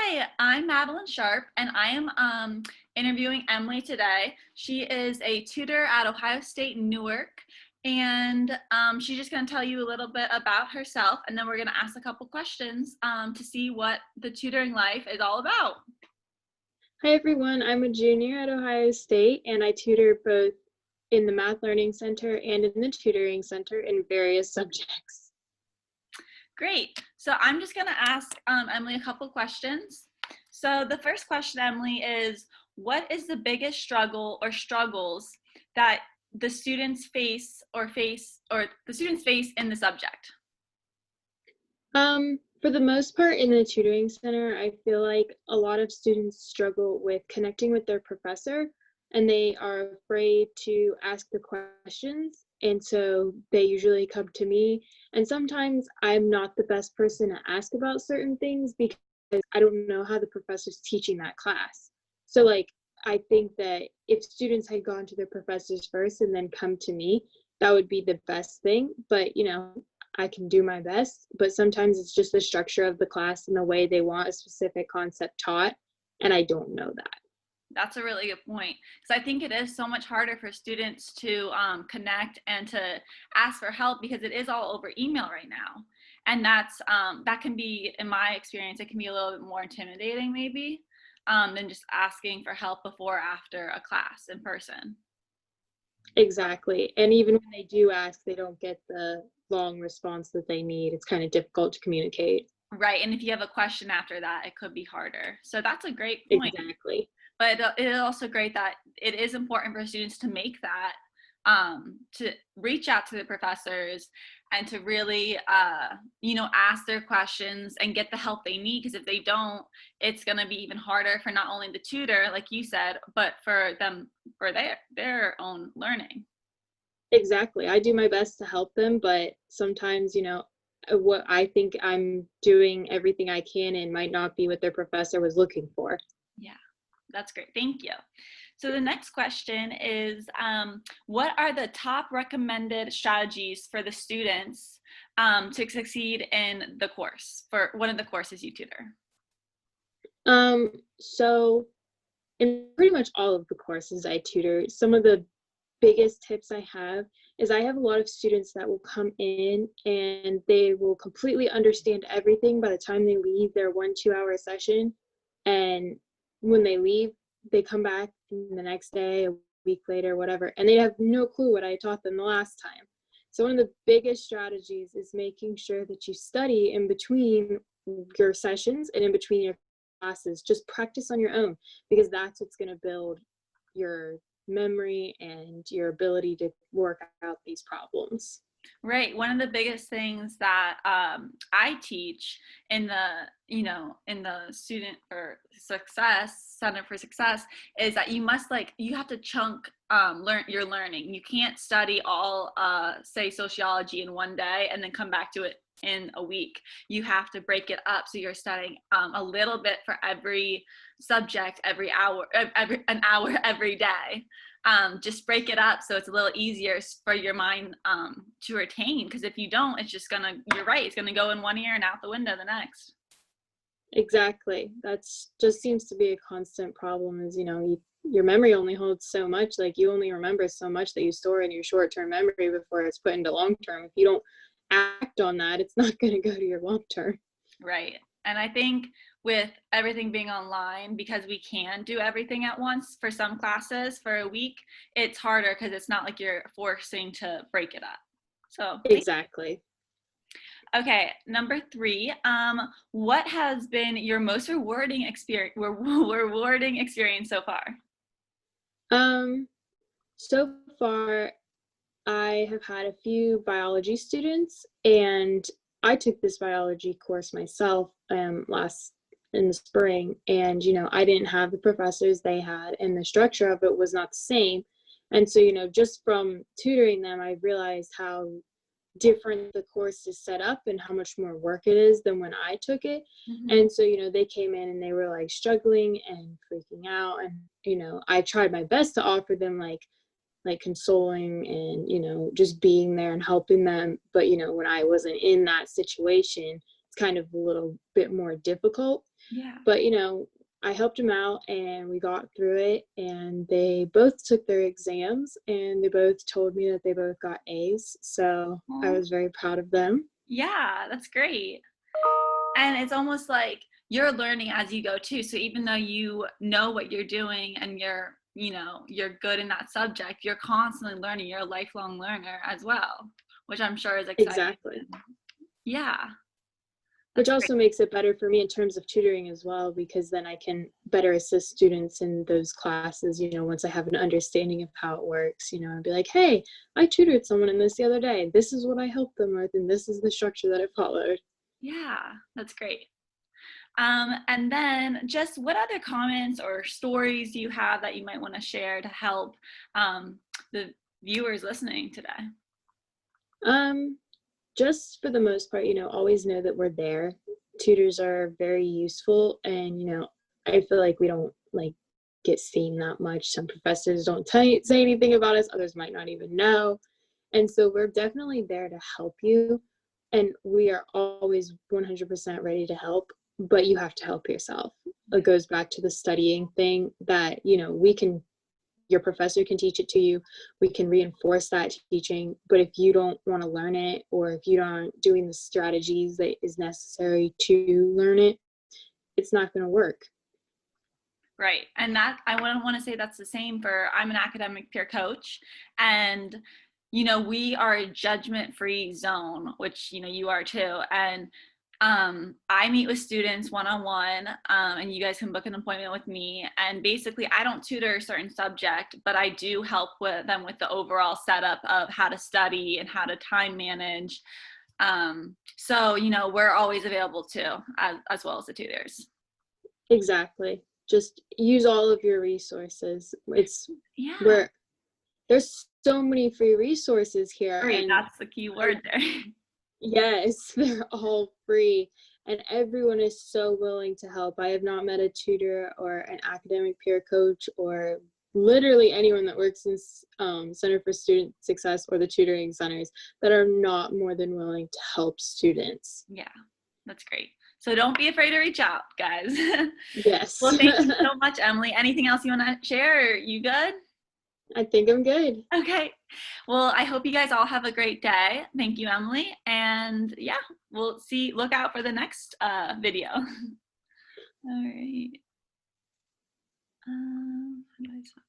Hi, I'm Madeline Sharp, and I am interviewing Emily today. She is a tutor at Ohio State Newark, and she's just going to tell you a little bit about herself, and then we're going to ask a couple questions to see what the tutoring life is all about. Hi everyone, I'm a junior at Ohio State and I tutor both in the Math Learning Center and in the Tutoring Center in various subjects. Great. So I'm just going to ask Emily a couple questions. So the first question, Emily, is what is the biggest struggle or struggles that the students face in the subject? For the most part in the Tutoring Center, I feel like a lot of students struggle with connecting with their professor and they are afraid to ask the questions. And so they usually come to me. And sometimes I'm not the best person to ask about certain things because I don't know how the professor's teaching that class. So I think that if students had gone to their professors first and then come to me, that would be the best thing. But I can do my best, but sometimes it's just the structure of the class and the way they want a specific concept taught, and I don't know that. That's a really good point, because I think it is so much harder for students to connect and to ask for help because it is all over email right now. And that can be, in my experience, it can be a little bit more intimidating maybe than just asking for help before or after a class in person. Exactly. And even when they do ask, they don't get the long response that they need. It's kind of difficult to communicate. Right, and if you have a question after that, it could be harder. So that's a great point. Exactly. But it is also great that it is important for students to make that, to reach out to the professors and to really, ask their questions and get the help they need. Because if they don't, it's going to be even harder for not only the tutor, like you said, but for them, for their own learning. Exactly. I do my best to help them, but sometimes, what I think I'm doing everything I can in might not be what their professor was looking for. Yeah, that's great. Thank you. So the next question is, what are the top recommended strategies for the students to succeed in the course, for one of the courses you tutor? So in pretty much all of the courses I tutor, some of the biggest tips I have is I have a lot of students that will come in and they will completely understand everything by the time they leave their 1-2 hour session. And when they leave, they come back the next day, a week later, whatever, and they have no clue what I taught them the last time. So one of the biggest strategies is making sure that you study in between your sessions and in between your classes. Just practice on your own because that's what's going to build your memory and your ability to work out these problems. Right. One of the biggest things that I teach in the Student for Success Center for Success is that you have to chunk your learning. You can't study all say sociology in one day and then come back to it in a week. You have to break it up so you're studying a little bit for every subject every hour, an hour every day. Just break it up so it's a little easier for your mind to retain, because if you don't, you're right, it's gonna go in one ear and out the window the next. Exactly. That's just seems to be a constant problem is, your memory only holds so much. Like you only remember so much that you store in your short-term memory before it's put into long-term. If you don't act on that, it's not going to go to your long-term. Right. And I think with everything being online, because we can do everything at once for some classes for a week, it's harder because it's not like you're forcing to break it up. So Exactly. okay, number 3. What has been your most rewarding experience so far? So far, I have had a few biology students, and I took this biology course myself last in the spring, and I didn't have the professors they had, and the structure of it was not the same. And so, just from tutoring them, I realized how different the course is set up and how much more work it is than when I took it. Mm-hmm. And so, they came in and they were like struggling and freaking out. And, I tried my best to offer them like consoling and just being there and helping them, but when I wasn't in that situation, it's kind of a little bit more difficult. Yeah. But, I helped them out and we got through it, and they both took their exams and they both told me that they both got A's. So I Aw. was very proud of them. Yeah, that's great. And it's almost like you're learning as you go too. So even though you know what you're doing and you're good in that subject, you're constantly learning. You're a lifelong learner as well, which I'm sure is exciting. Exactly. Yeah, Which that's great. also makes it better for me in terms of tutoring as well, because then I can better assist students in those classes, once I have an understanding of how it works, I'd be like, hey, I tutored someone in this the other day. This is what I helped them with, and this is the structure that I followed. Yeah, that's great. And then just what other comments or stories do you have that you might want to share to help the viewers listening today? Um, just for the most part, always know that we're there. Tutors are very useful, and I feel like we don't like get seen that much. Some professors don't say anything about us, others might not even know. And so we're definitely there to help you, and we are always 100% ready to help, but you have to help yourself. It goes back to the studying thing that, your professor can teach it to you. We can reinforce that teaching, but if you don't want to learn it, or if you aren't doing the strategies that is necessary to learn it, it's not going to work. Right. And that I want to say that's the same for I'm an academic peer coach, and we are a judgment-free zone, which you are too. And I meet with students one-on-one, and you guys can book an appointment with me. And basically, I don't tutor a certain subject, but I do help with them with the overall setup of how to study and how to time manage. So we're always available too, as well as the tutors. Exactly. Just use all of your resources. It's Yeah. where there's so many free resources here, Great. and That's the key word there. yes, they're all free, and everyone is so willing to help. I have not met a tutor or an academic peer coach or literally anyone that works in Center for Student Success or the tutoring centers that are not more than willing to help students. Yeah, that's great. So don't be afraid to reach out, guys. Yes. Well, thank you so much, Emily. Anything else you want to share? Are you good? I think I'm good. Okay. Well, I hope you guys all have a great day. Thank you, Emily. And yeah, look out for the next video. All right. How do I stop?